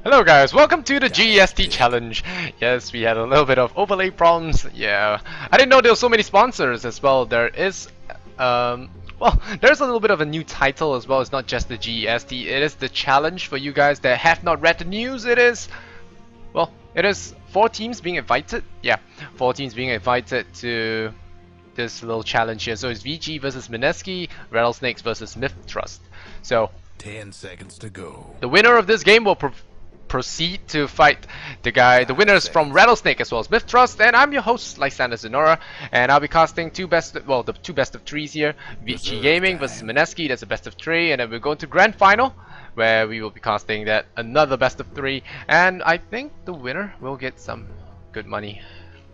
Hello guys, welcome to the GEST challenge. Yes, we had a little bit of overlay problems. Yeah, I didn't know there were so many sponsors as well. There is, well, there's a little bit of a new title as well. It's not just the GEST. It is the challenge for you guys that have not read the news. It is, well, it is 4 teams being invited. Yeah, 4 teams being invited to this little challenge here. So it's VG versus Mineski, Rattlesnakes versus Myth Trust. So 10 seconds to go. the winner of this game will proceed to fight the winners from Rattlesnake as well as Myth Trust, and I'm your host Lysander Zenora, and I'll be casting the two best of 3s here. VG Gaming versus Mineski, that's a best of 3, and then we're going to grand final where we will be casting that another best of 3, and I think the winner will get some good money.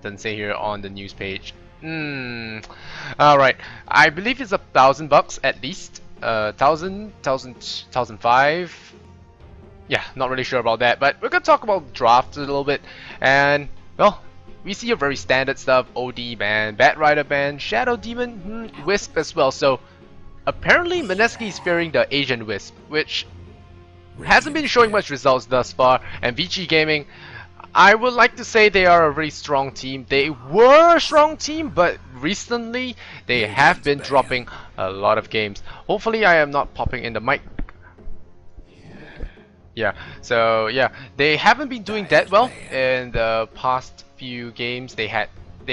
Doesn't say here on the news page. Alright, I believe it's $1,000 at least. 1,005. Yeah, not really sure about that, but we're gonna talk about drafts a little bit. And well, we see a very standard stuff: OD ban, Bat Rider ban, Shadow Demon, Wisp as well. So apparently Mineski is fearing the Asian Wisp, which hasn't been showing much results thus far. And VG Gaming, I would like to say they are a very strong team. They were a strong team, but recently they have been dropping a lot of games. Hopefully I am not popping in the mic. Yeah, so yeah, they haven't been doing that well in the past few games. They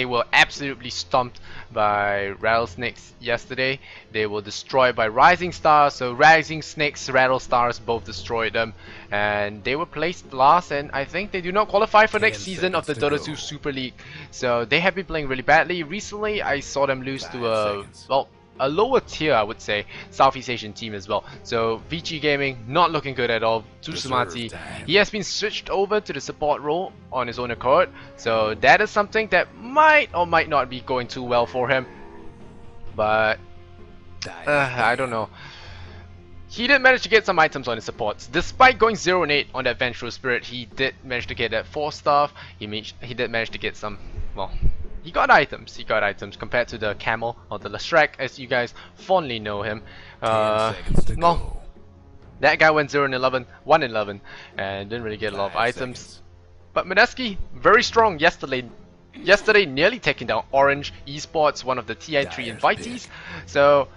were absolutely stomped by Rattlesnakes yesterday. They were destroyed by Rising Stars, so Rising Snakes, Rattle Stars both destroyed them, and they were placed last, and I think they do not qualify for next season of the Dota 2 Super League. So they have been playing really badly. Recently I saw them lose to a lower tier, I would say, Southeast Asian team as well. So VG Gaming not looking good at all. Tsusumati, he has been switched over to the support role on his own accord, so that is something that might or might not be going too well for him. But I don't know. He did manage to get some items on his supports. Despite going 0-8 on that Vengeful Spirit, he did manage to get that 4 staff. He did manage to get some, well, he got items compared to the Camel or the Lestrak, as you guys fondly know him. No, that guy went 0-11, 1-11, and didn't really get a lot of items. But Mineski, very strong yesterday. Nearly taking down Orange Esports, one of the TI3 invitees. So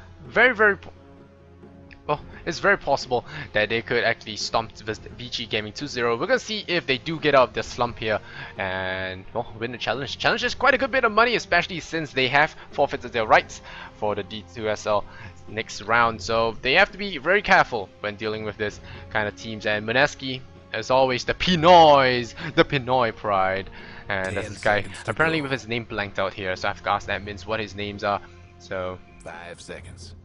well, it's very possible that they could actually stomp VG Gaming 2-0. We're gonna see if they do get out of their slump here and win the challenge. Challenge is quite a good bit of money, especially since they have forfeited their rights for the D2SL next round. So they have to be very careful when dealing with this kind of teams. And Mineski, as always, the Pinoy pride. And that's this guy. Apparently with his name blanked out here, so I have to ask admins what his names are. So 5 seconds.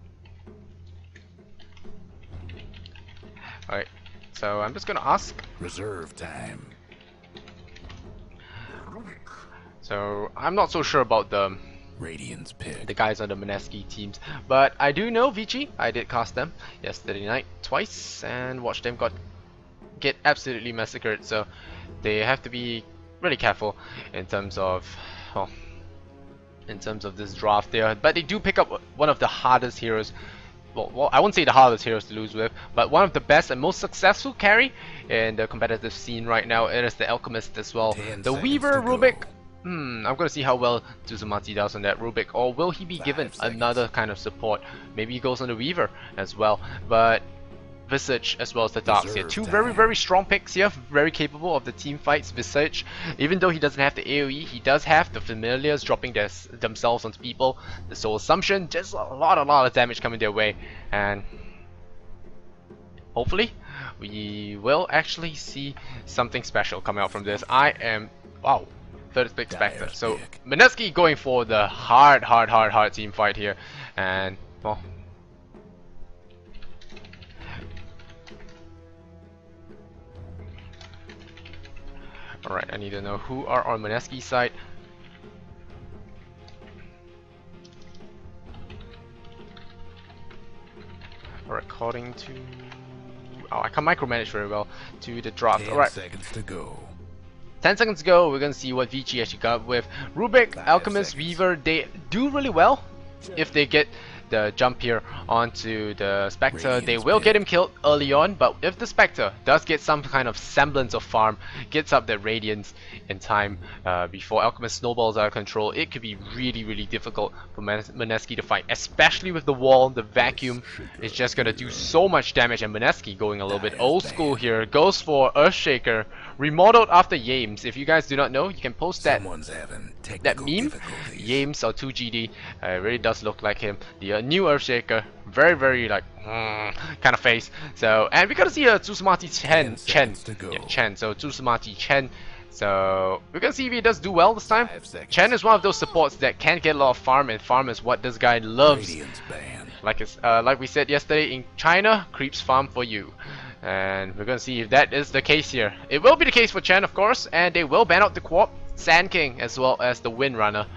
Alright, so I'm just gonna ask. Reserve time. So I'm not so sure about the Radiant's pick. the guys on the Mineski teams, but I do know VG. I did cast them yesterday night twice and watched them get absolutely massacred. So they have to be really careful in terms of this draft there. But they do pick up one of the hardest heroes. Well, I won't say the hardest heroes to lose with, but one of the best and most successful carry in the competitive scene right now. It is the Alchemist as well. The Weaver Rubik. I'm gonna see how well Tsusumati does on that Rubik, or will he be given another kind of support? Maybe he goes on the Weaver as well. But Visage as well as the Darks here. Two very strong picks here, very capable of the team fights. Visage, even though he doesn't have the AoE, he does have the familiars dropping themselves onto people. The Soul Assumption, just a lot of damage coming their way, and hopefully we will actually see something special come out from this. I am, wow, third pick Spectre. So Mineski going for the hard team fight here, and well, alright, I need to know who are on Mineski's side. Alright, according to... oh, I can micromanage very well to the draft. Alright. 10 seconds to go. 10 seconds to go, we're gonna see what VG actually got with Rubik, Alchemist, Weaver. They do really well if they get the jump here onto the Spectre. They Radiant's will get pick. him killed early on, but if the Spectre does get some kind of semblance of farm, gets up that Radiance in time before Alchemist snowballs out of control, it could be really difficult for Mineski to fight, especially with the wall. The vacuum is just gonna do so much damage, and Mineski going a little bit old school here, goes for Earthshaker, remodeled after Yames. If you guys do not know, you can post that Someone's having that technical meme, difficulties. Yames or 2GD, it really does look like him. The new Earthshaker, very like kind of face. So, and we're gonna see a Tsusumati Chen, 10 seconds to go. yeah, Chen. So Tsusumati Chen. So we're gonna see if he does do well this time. 5 seconds. Chen is one of those supports that can get a lot of farm, and farm is what this guy loves. Radiant's banned. Like we said yesterday, in China, creeps farm for you. And we're gonna see if that is the case here. It will be the case for Chen, of course, and they will ban out the Quark, Sand King, as well as the Windrunner.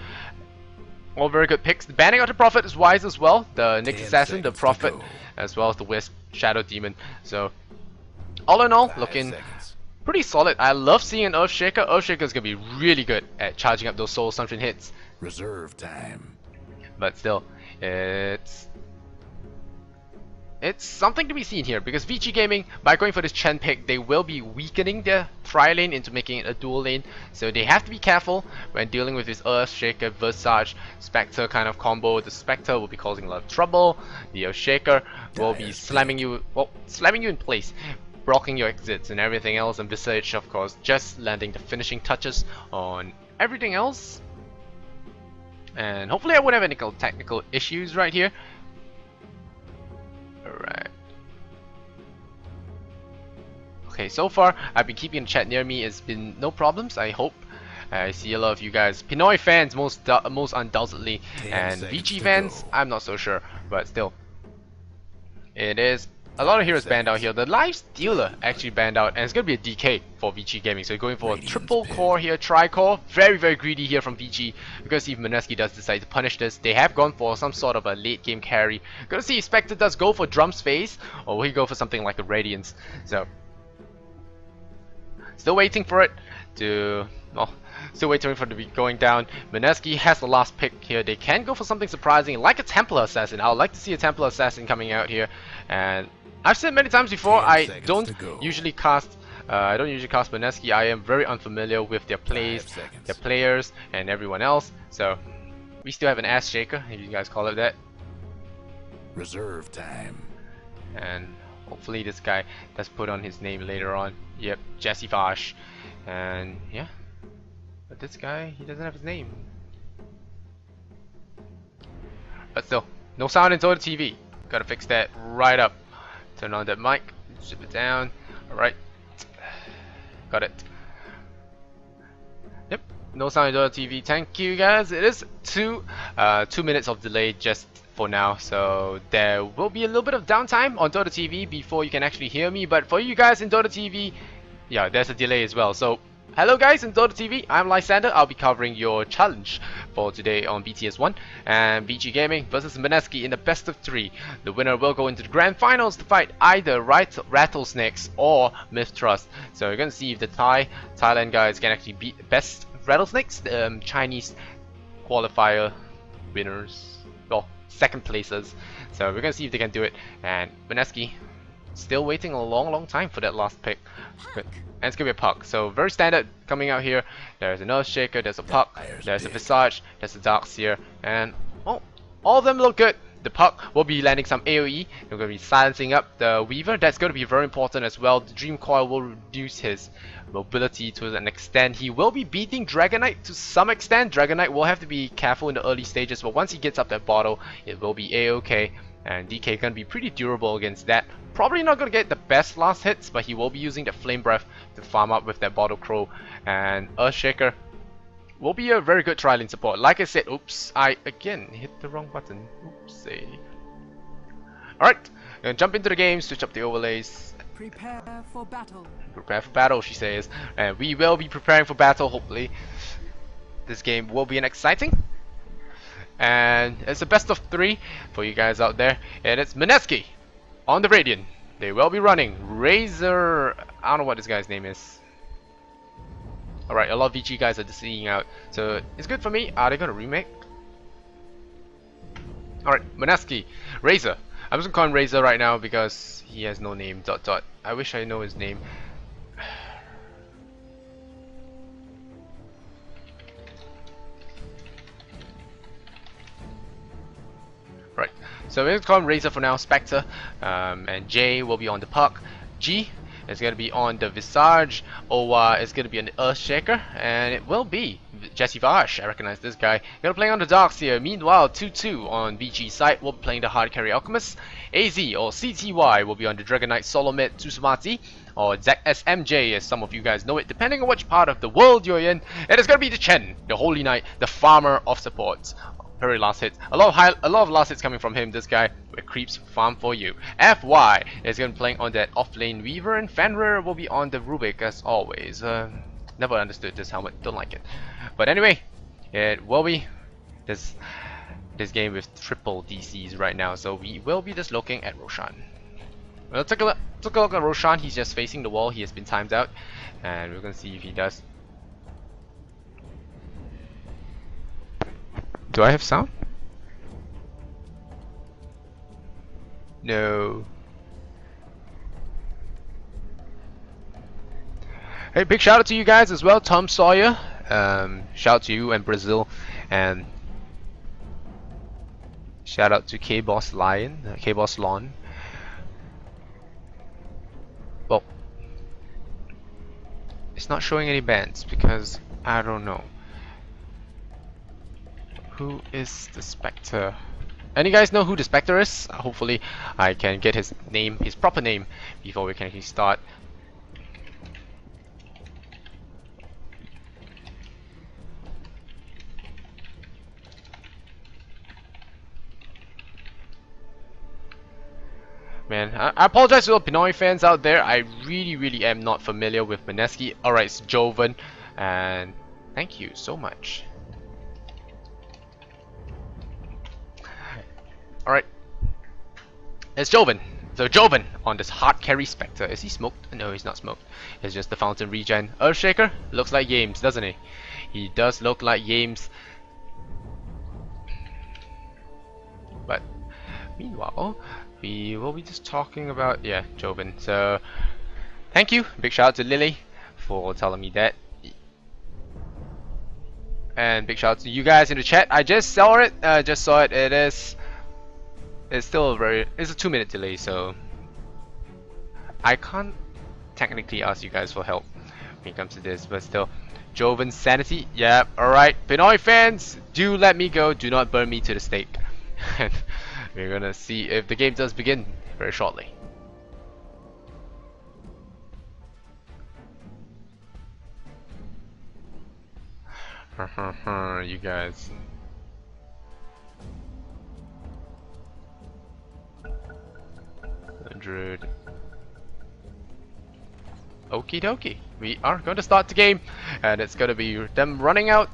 All very good picks. Banning out the Prophet is wise as well. The Nyx 10 Assassin, the seconds to Prophet, go. as well as the Wisp, Shadow Demon. So, all in all, 5 looking seconds. pretty solid. I love seeing an Earthshaker. Earthshaker is gonna be really good at charging up those Soul Assumption hits. Reserve time. But still, it's something to be seen here, because VG Gaming, by going for this Chen pick, they will be weakening their tri-lane into making it a dual lane. So they have to be careful when dealing with this Earthshaker, Visage, Spectre kind of combo. The Spectre will be causing a lot of trouble. The Earthshaker will be slamming you in place, blocking your exits and everything else, and Visage, of course, just landing the finishing touches on everything else. And hopefully I won't have any technical issues right here. Alright. Okay, so far I've been keeping the chat near me. It's been no problems, I hope. I see a lot of you guys, Pinoy fans most undoubtedly, 10 and seconds VG to fans, go. I'm not so sure, but still. It is a lot of heroes banned out here. The Life Stealer actually banned out, and it's going to be a DK for VG Gaming. So you're going for a Radiant's triple pick. core here, tri-core. Very greedy here from VG. We're going to see if Mineski does decide to punish this. They have gone for some sort of a late game carry. Going to see if Spectre does go for Drum's Face, or will he go for something like a Radiance. So, still waiting for it to... well, still waiting for it to be going down. Mineski has the last pick here. They can go for something surprising, like a Templar Assassin. I would like to see a Templar Assassin coming out here. And I've said many times before, 10 I seconds don't to go. usually cast Mineski. I am very unfamiliar with their plays, 5 seconds. their players, and everyone else. So we still have an ass shaker, if you guys call it that. Reserve time. And hopefully this guy does put on his name later on. Yep, Jesse Vash. And yeah, but this guy, he doesn't have his name. But still, no sound in Dota TV. Gotta fix that right up. Turn on that mic, zip it down. Alright, got it. Yep, no sound in Dota TV. Thank you guys. It is 2 minutes of delay just for now, so there will be a little bit of downtime on Dota TV before you can actually hear me. But for you guys in Dota TV, yeah, there's a delay as well. So hello guys in Dota TV, I'm Lysander. I'll be covering your challenge for today on BTS1 and VG Gaming versus Mineski in the best of 3. The winner will go into the grand finals to fight either Rattlesnakes or Myth Trust. So we're gonna see if the Thailand guys can actually beat the best Rattlesnakes, the Chinese qualifier winners, well, second placers. So we're gonna see if they can do it. And Mineski still waiting a long time for that last pick. And it's gonna be a puck. So very standard coming out here. There's an Earthshaker, there's a puck, there's a Visage, there's a Darkseer, and oh, all of them look good. The puck will be landing some AoE. They're going to be silencing up the Weaver. That's going to be very important as well. The Dream Coil will reduce his mobility to an extent. He will be beating Dragonite to some extent. Dragonite will have to be careful in the early stages, but once he gets up that bottle, it will be a-okay. And DK going to be pretty durable against that. Probably not going to get the best last hits, but he will be using the Flame Breath to farm up with that Bottle Crow. And Earthshaker will be a very good tri-lane support. Like I said, oops, I again hit the wrong button. Oopsie. Alright, gonna jump into the game, switch up the overlays. Prepare for battle. Prepare for battle, she says. And we will be preparing for battle, hopefully. This game will be an exciting. And it's a best of 3 for you guys out there. And it's Mineski on the Radiant. They will be running Razor. I don't know what this guy's name is. Alright, a lot of VG guys are seeing out. So it's good for me. Are they gonna remake? Alright, Mineski. Razor. I'm just gonna call him Razor right now because he has no name. Dot dot. I wish I know his name. Right. So we're gonna call him Razor for now. Spectre. And J will be on the puck. G is gonna be on the Visage. Owa is gonna be on the Earthshaker, and it will be Jesse Vash. I recognize this guy. Gonna play on the Darks here. Meanwhile, 2-2 on BG side. We'll be playing the Hard Carry Alchemist. AZ or CTY will be on the Dragon Knight Solo Mid Tsusumati, or ZSMJ as some of you guys know it, depending on which part of the world you're in. It is gonna be the Chen, the Holy Knight, the Farmer of Support. Very last hit. A lot of last hits coming from him. This guy with creeps farm for you. FY is going to be playing on that off-lane Weaver, and Fenrir will be on the Rubik as always. Never understood this helmet. Don't like it. But anyway, it will be this game with triple DCs right now. So we will be just looking at Roshan. Well, took a look at Roshan. He's just facing the wall. He has been timed out, and we're gonna see if he does. Do I have sound? No. Hey, big shout out to you guys as well, Tom Sawyer. Shout out to you and Brazil, and shout out to K-Boss Lion, K-Boss Lon. Well, it's not showing any bands because I don't know. Who is the Spectre? Any guys know who the Spectre is? Hopefully I can get his name, his proper name, before we can actually start. Man, I apologize to all Pinoy fans out there. I really am not familiar with Mineski. Alright, it's Joven, and thank you so much. Alright, it's Joven. So Joven on this hard carry Spectre. Is he smoked? No, he's not smoked. It's just the fountain regen. Earthshaker looks like Yames, doesn't he? He does look like Yames. But meanwhile, we will be just talking about, yeah, Joven. So thank you. Big shout out to Lily for telling me that. And big shout out to you guys in the chat. I just saw it. It's still it's a 2-minute delay, so I can't technically ask you guys for help when it comes to this, but still. Joven's sanity, yeah, alright. Pinoy fans, do let me go, do not burn me to the stake. And we're gonna see if the game does begin very shortly. You guys. Okie dokie, we are going to start the game, and it's going to be them running out.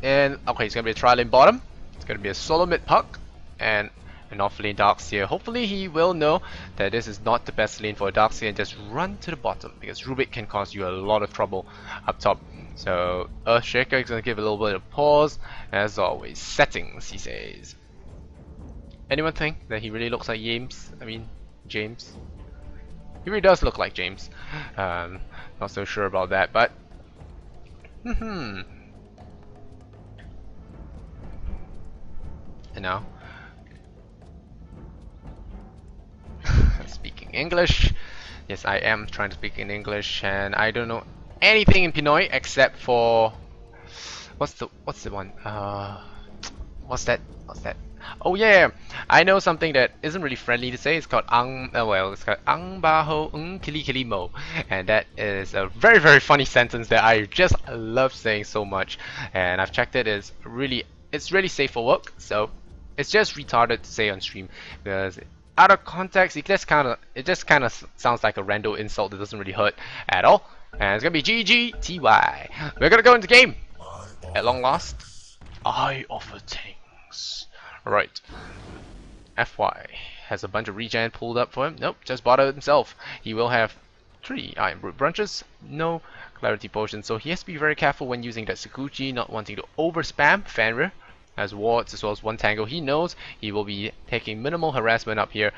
And okay, it's going to be a trial in bottom. It's going to be a solo mid puck and an off lane Darkseer. Hopefully he will know that this is not the best lane for a Darkseer and just run to the bottom, because Rubik can cause you a lot of trouble up top. So Earthshaker is going to give a little bit of pause as always. Settings, he says. Anyone think that he really looks like James? I mean, James. He really does look like James. Not so sure about that, but and now speaking English. Yes, I am trying to speak in English, and I don't know anything in Pinoy except for what's the one? What's that? Oh yeah, I know something that isn't really friendly to say. It's called it's called ang baho kili kili mo, and that is a very funny sentence that I just love saying so much. And I've checked it. It's really safe for work. So it's just retarded to say on stream, because out of context it just kind of sounds like a rando insult that doesn't really hurt at all. And it's gonna be GGTY. We're gonna go into game at long last. Eye of the Things. Right. FY has a bunch of regen pulled up for him. Nope, just bought it himself. He will have 3 Iron Root Branches, no Clarity Potion, so he has to be very careful when using that Sakuchi, not wanting to over spam Fenrir. has wards as well as one tango. He knows he will be taking minimal harassment up here.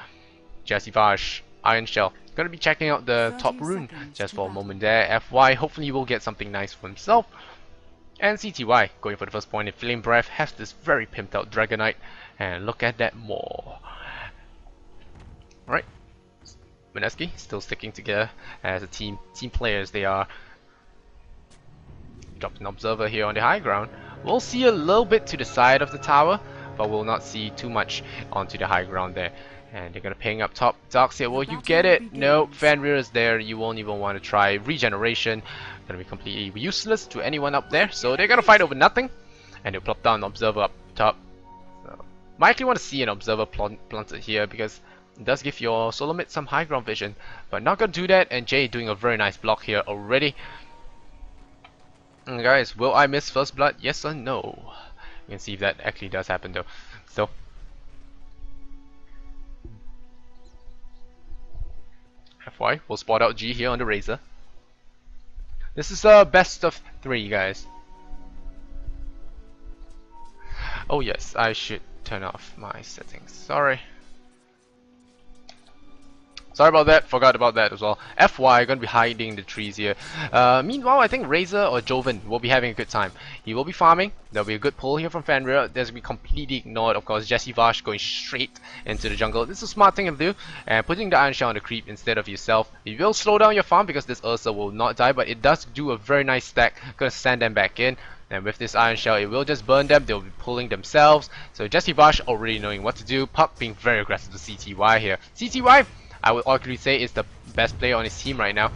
Jesse Vash, Iron Shell, gonna be checking out the top rune just for a moment there. FY, hopefully he will get something nice for himself. And CTY going for the first point in Flame Breath, has this very pimped out Dragonite, and look at that more. Alright, Mineski still sticking together as a team players they are. Dropped an observer here on the high ground. We'll see a little bit to the side of the tower, but we'll not see too much onto the high ground there. And they're gonna ping up top. Darkseer, will you get it? No, Fenrir is there. You won't even want to try regeneration. Gonna be completely useless to anyone up there. So they're gonna fight over nothing, and they'll plop down an observer up top. So, might actually want to see an observer planted here because it does give your solo mid some high ground vision, but not gonna do that. And Jay doing a very nice block here already. And guys, will I miss first blood? Yes or no? You can see if that actually does happen though. So. FY, we'll spot out G here on the Razor. This is a best of 3, guys. Oh yes, I should turn off my settings. Sorry. Sorry about that, forgot about that as well. FY, gonna be hiding in the trees here. Meanwhile, I think Razor or Joven will be having a good time. He will be farming. There'll be a good pull here from Fenrir. There's gonna be completely ignored, of course, Jesse Vash going straight into the jungle. This is a smart thing to do. And putting the Iron Shell on the creep instead of yourself. You will slow down your farm because this Ursa will not die, but it does do a very nice stack. Gonna send them back in. And with this Iron Shell, it will just burn them. They'll be pulling themselves. So Jesse Vash already knowing what to do. Puck being very aggressive to CTY here. CTY, I would arguably say is the best player on his team right now.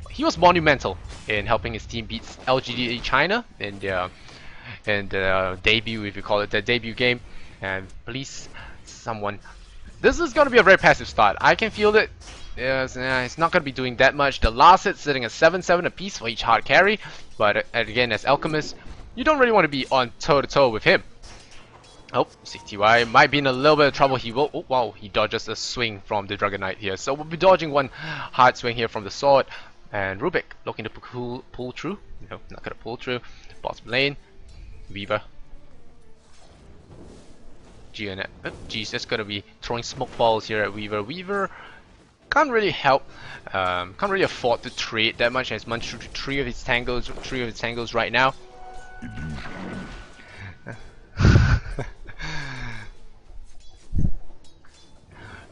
He was monumental in helping his team beat LGT China in the debut, if you call it the debut game. And please, someone. This is going to be a very passive start. I can feel it. It's not going to be doing that much. The last hit sitting at 7-7 apiece for each hard carry. But again, as Alchemist, you don't really want to be on toe-to-toe with him. Oh, CTY might be in a little bit of trouble. He will. Oh wow, he dodges a swing from the Dragonite here. So we'll be dodging one hard swing here from the sword. And Rubik looking to pull through. No, not gonna pull through. Bottom lane. Weaver. G's just gonna be throwing smoke balls here at Weaver. Weaver can't really help. Can't really afford to trade that much. As much through three of his tangles right now.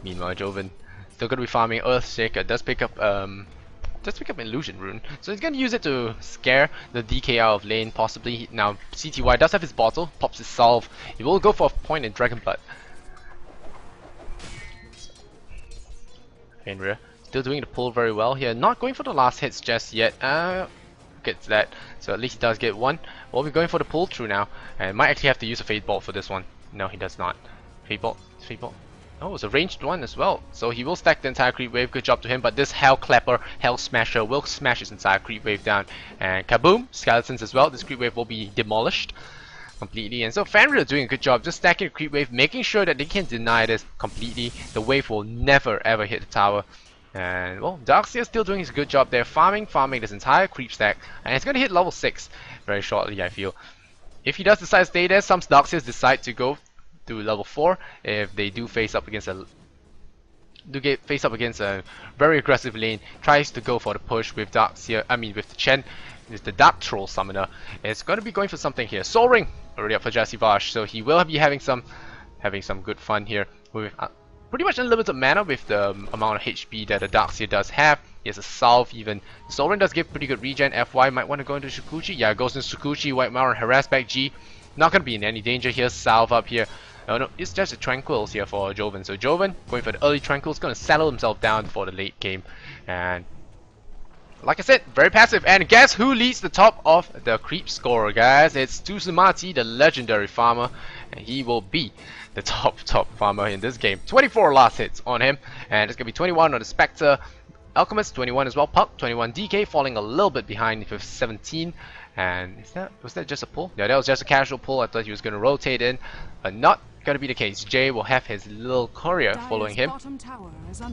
Meanwhile, Joven still gonna be farming Earthshaker. Does pick up Illusion Rune, so he's gonna use it to scare the DK out of lane. Possibly now. CTY does have his bottle, pops his salve. He will go for a point in Dragon Blood. Fenrir still doing the pull very well here. Not going for the last hits just yet. Gets that, so at least he does get one. We'll be going for the pull through now, and might actually have to use a Fade Bolt for this one. No, he does not. Fade Bolt. Oh, it's a ranged one as well. So he will stack the entire creep wave. Good job to him. But this Hell Clapper, Hell Smasher will smash his entire creep wave down. And kaboom! Skeletons as well. This creep wave will be demolished completely. And so Fenrir doing a good job just stacking the creep wave, making sure that they can deny this completely. The wave will never ever hit the tower. And well, Darkseer still doing his good job there, farming this entire creep stack. And it's gonna hit level 6 very shortly, I feel. If he does decide to stay there, some Darkseers decide to go to level 4 if they do face up against a very aggressive lane. Tries to go for the push with Darkseer. I mean with the Chen, with the Dark Troll Summoner. It's going to be going for something here. Soul Ring already up for Jesse Vash, so he will be having some good fun here with pretty much unlimited mana with the amount of HP that the Darkseer does have. He has a salve even. The Soul Ring does give pretty good regen. FY might want to go into Shukuchi. Yeah, goes into Shukuchi. White Mara harass back G. Not going to be in any danger here. Salve up here. No, it's just a Tranquils here for Joven. So Joven going for the early Tranquils, going to settle himself down for the late game. And like I said, very passive. And guess who leads the top of the creep score, guys? It's Tsumati, the legendary farmer. And he will be the top farmer in this game. 24 last hits on him. And it's going to be 21 on the Spectre. Alchemist, 21 as well. Puck, 21. DK falling a little bit behind with 17. And was that just a pull? Yeah, that was just a casual pull. I thought he was going to rotate in, but not going to be the case. Jay will have his little courier following him.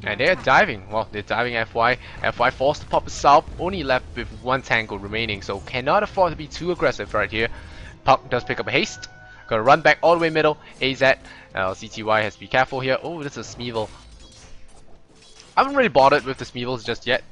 And they're diving. Well, they're diving FY. FY forced to pop a salve. Only left with one tangle remaining, so cannot afford to be too aggressive right here. Puck does pick up a haste. Gonna run back all the way middle. AZ. CTY has to be careful here. Oh, this is Smeevil. I haven't really bothered with the Smeevils just yet,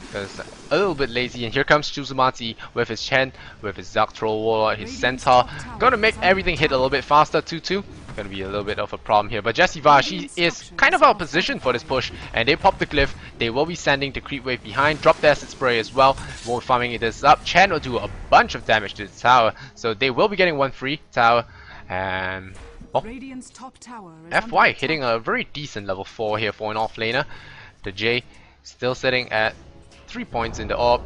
because a little bit lazy. And here comes Chuzumati with his Chen, with his Dark Troll Warlord, his Centaur. Gonna make everything hit a little bit faster. 2-2. Gonna be a little bit of a problem here. But Jessie Va, she is kind of out of position for this push, and they pop the glyph. They will be sending the creep wave behind. Drop the acid spray as well. More farming this up. Chen will do a bunch of damage to the tower, so they will be getting one free tower. And oh, Radiant's top tower is FY under hitting a very decent level 4 here for an offlaner. The J still sitting at 3 points in the orb,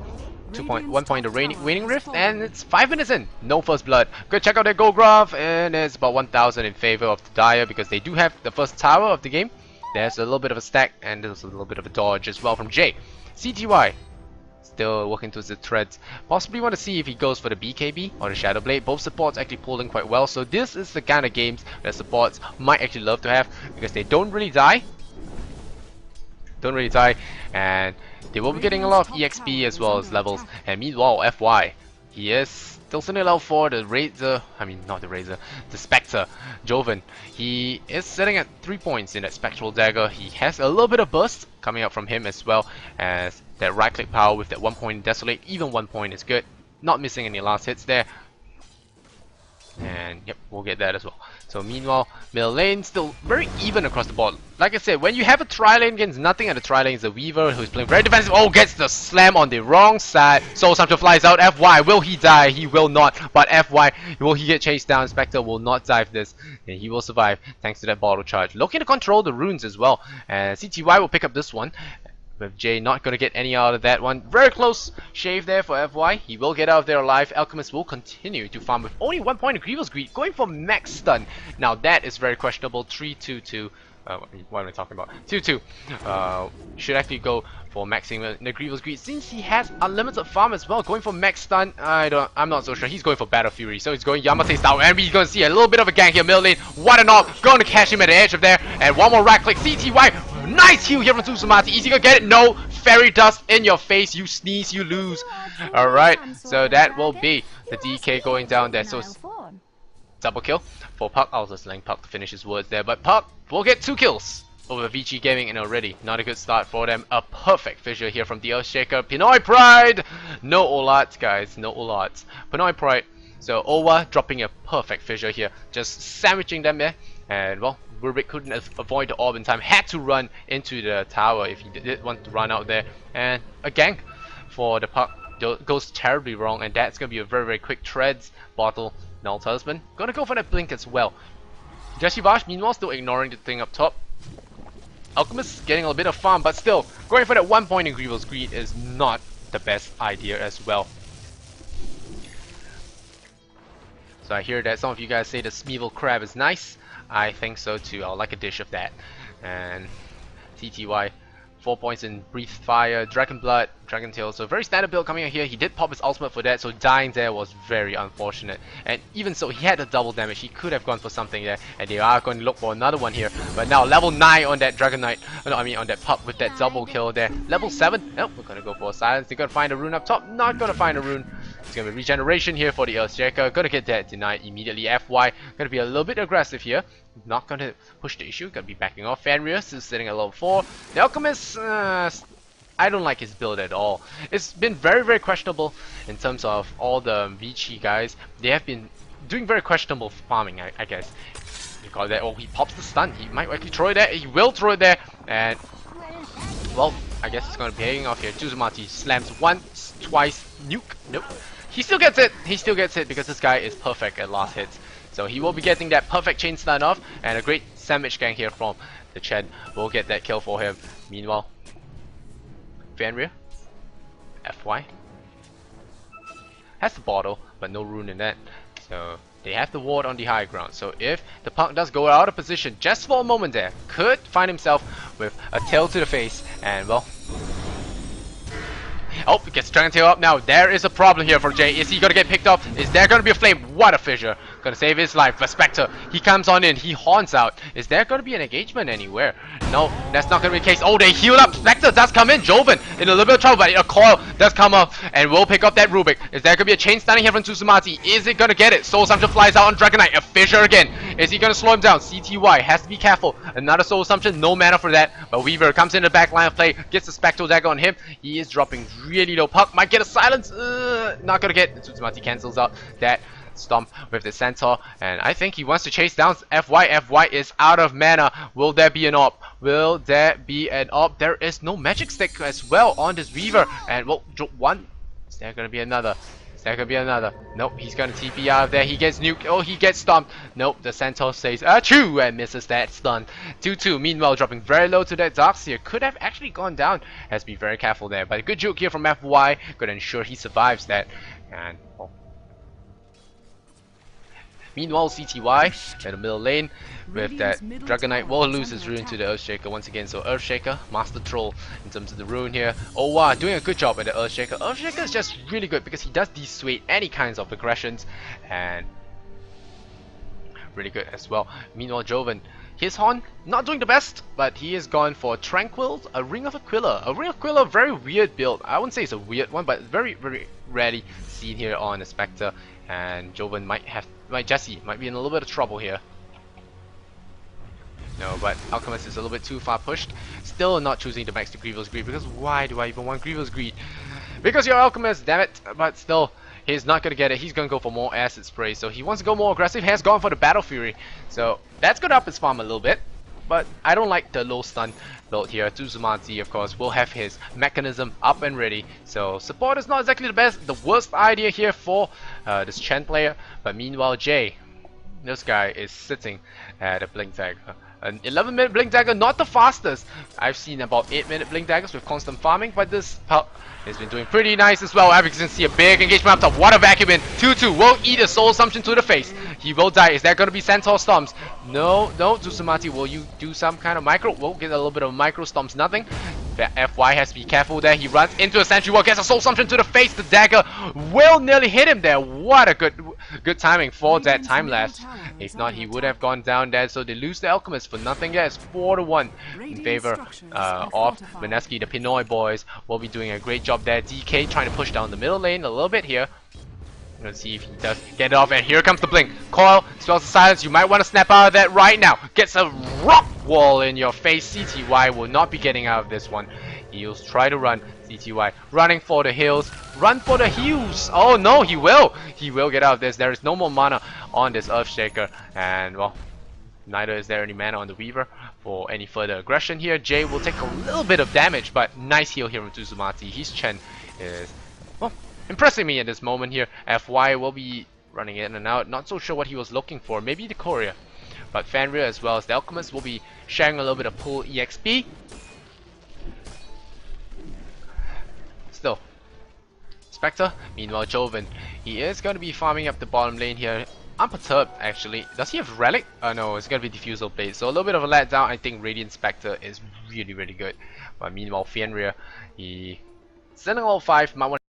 1 point in the waning rift, and it's 5 minutes in. No first blood. Go check out their gold graph, and it's about 1,000 in favor of the Dire because they do have the first tower of the game. There's a little bit of a stack, and there's a little bit of a dodge as well from J. CTY still working towards the threads. Possibly want to see if he goes for the BKB or the Shadow Blade. Both supports actually pulling quite well, so this is the kind of games that supports might actually love to have because they don't really die. And they will be getting a lot of EXP as well as levels. And meanwhile, FY, he is still sitting at level 4. The Razor, I mean not the Razor, the Spectre, Joven, he is sitting at 3 points in that Spectral Dagger. He has a little bit of burst coming out from him as well as that right click power with that 1 point in Desolate. Even 1 point is good. Not missing any last hits there. And yep, we'll get that as well. So meanwhile, middle lane still very even across the board. Like I said, when you have a tri-lane against nothing at the tri-lane is a Weaver who's playing very defensive. Oh, gets the slam on the wrong side. Soul Sumpter flies out. FY, will he die? He will not. But FY, will he get chased down? Spectre will not die for this. And he will survive thanks to that bottle charge. Looking to control the runes as well. And CTY will pick up this one. With Jay not going to get any out of that one. Very close shave there for FY. He will get out of there alive. Alchemist will continue to farm with only 1 point of Grievous Greed. Going for max stun. Now that is very questionable. 3-2-2. What am I talking about? 2-2. Should actually go for maxing the Grievous Greed. Since he has unlimited farm as well. Going for max stun. I'm not so sure. He's going for Battle Fury. So he's going Yamate style. And we're going to see a little bit of a gank here. Middle lane. What a knock. Going to catch him at the edge of there. And one more right click. CTY. Nice heal here from Tsumati. Easy to get it. No. Fairy dust in your face. You sneeze, you lose. Alright. So that will be the DK going down there. So double kill for Puck. I was just letting Puck to finish his words there. But Puck will get 2 kills over Vici Gaming, and already not a good start for them. A perfect fissure here from the Earthshaker. Pinoy Pride. No Olats, guys. No Olats. Pinoy Pride. So Owa dropping a perfect fissure here. Just sandwiching them there. And well, Rubik couldn't avoid the orb in time, had to run into the tower if he did want to run out there. And a gank for the Puck goes terribly wrong, and that's going to be a very, very quick treads bottle. Null Talisman gonna go for that blink as well. Jessie Vash meanwhile still ignoring the thing up top. Alchemist getting a little bit of farm, but still going for that 1 point in Grievous Greed is not the best idea as well. So I hear that some of you guys say the Smeevil Crab is nice. I think so too. I would like a dish of that. And TTY 4 points in Breathe Fire, Dragon Blood, Dragon Tail. So very standard build coming out here. He did pop his ultimate for that, so dying there was very unfortunate. And even so, he had a double damage. He could have gone for something there, and they are going to look for another one here. But now level 9 on that Dragon Knight. No, I mean on that Pup with that double kill there. Level 7. Nope, we're going to go for a silence. They're going to find a rune up top. Not going to find a rune. It's going to be regeneration here for the Earthshaker. Going to get that denied immediately. FY going to be a little bit aggressive here. Not going to push the issue. Going to be backing off. Fenrir is sitting at level 4. The Alchemist, I don't like his build at all. It's been very, very questionable in terms of all the Vici guys. They have been doing very questionable farming, I guess. You call that. Oh, he pops the stun. He might actually throw it there. He will throw it there. And, well, I guess it's going to be paying off here. Juzumati slams once, twice, nuke. Nope. He still gets it. He still gets it because this guy is perfect at last hits. So he will be getting that perfect chain stun off. And a great sandwich gang here from the Chen will get that kill for him. Meanwhile, Fenrir, FY, has the bottle, but no rune in that. So they have the ward on the high ground. So if the Punk does go out of position just for a moment there, could find himself with a tail to the face. And well, Oh, he gets Dragon Tail up now. There is a problem here for Jay. Is he gonna get picked up? Is there gonna be a flame? What a fissure. Gonna save his life. But Spectre, he comes on in. He haunts out. Is there gonna be an engagement anywhere? No, that's not gonna be the case. Oh, they heal up. Spectre does come in. Joven in a little bit of trouble, but a coil does come up and will pick up that Rubik. Is there gonna be a chain stunning here from Tsuzumati? Is it gonna get it? Soul Assumption flies out on Dragonite. A fissure again. Is he gonna slow him down? CTY has to be careful. Another Soul Assumption. No mana for that. But Weaver comes in the back line of play. Gets the Spectral Dagger on him. He is dropping really low. Puck might get a silence. Not gonna get. Tsuzumati cancels out that stomp with the Centaur, and I think he wants to chase down FY. FY is out of mana. Will there be an AWP? Will there be an AWP? There is no magic stick as well on this Weaver, and well, one. Is there gonna be another? Is there gonna be another? Nope, he's gonna TP out of there. He gets nuked. Oh, he gets stomped. Nope, the Centaur says achoo and misses that stun. 2-2. Meanwhile, dropping very low to that Darkseer. Could have actually gone down. Has to be very careful there. But a good juke here from FY. Gonna ensure he survives that. And well. Meanwhile, CTY in the middle lane with that Dragonite will lose his rune to the Earthshaker once again. So Earthshaker, Master Troll in terms of the rune here. Oh wow, doing a good job at the Earthshaker. Earthshaker is just really good because he does dissuade any kinds of aggressions and really good as well. Meanwhile, Joven, his Horn not doing the best, but he is gone for Tranquil, a Ring of Aquila. A Ring of Aquila, very weird build. I wouldn't say it's a weird one, but very rarely seen here on a Spectre. And Joven Jesse might be in a little bit of trouble here. No, but Alchemist is a little bit too far pushed. Still not choosing the max to Grievous Greed, because why do I even want Grievous Greed? Because you're Alchemist, damn it. But still, he's not gonna get it. He's gonna go for more Acid Spray, so he wants to go more aggressive. Has gone for the Battle Fury, so that's gonna up his farm a little bit. But I don't like the low stun build here. Tsuzumati, of course, will have his mechanism up and ready. So support is not exactly the worst idea here for this Chen player. But meanwhile, Jay, this guy is sitting at a Blink Dagger. An 11-minute Blink Dagger, not the fastest. I've seen about 8-minute Blink Daggers with constant farming, but this pup has been doing pretty nice as well. As you can see, a big engagement up top. What a vacuum in. 2-2 will eat a Soul Assumption to the face. He will die. Is that going to be Centaur Stomps? No, Tsuzumati, will you do some kind of micro? We'll get a little bit of micro stomps, nothing. FY has to be careful there. He runs into a Sentry Wall, gets a Soul Assumption to the face. The dagger will nearly hit him there. What a good timing for that time lapse. If not, he would have gone down there. So they lose the Alchemist for nothing. Yes, 4-1 in favor of Mineski. The Pinoy boys will be doing a great job there. DK trying to push down the middle lane a little bit here. Let's see if he does get it off, and here comes the blink. Coil, spells the silence. You might want to snap out of that right now. Gets a rock wall in your face. CTY will not be getting out of this one. He'll try to run. CTY running for the hills. Run for the heals. Oh no, he will. He will get out of this. There is no more mana on this Earthshaker, and well, neither is there any mana on the Weaver for any further aggression here. Jay will take a little bit of damage, but nice heal here from Tsuzumati. His Chen is, well, impressing me at this moment here. FY will be running in and out. Not so sure what he was looking for. Maybe the Courier. But Fenrir as well as the Alchemist will be sharing a little bit of pool EXP. Still, Spectre, meanwhile Joven, he is going to be farming up the bottom lane here. Unperturbed actually. Does he have Relic? No, it's going to be Diffusal Blade. So a little bit of a letdown. I think Radiant Spectre is really good. But meanwhile Fenrir, he sending all 5, might want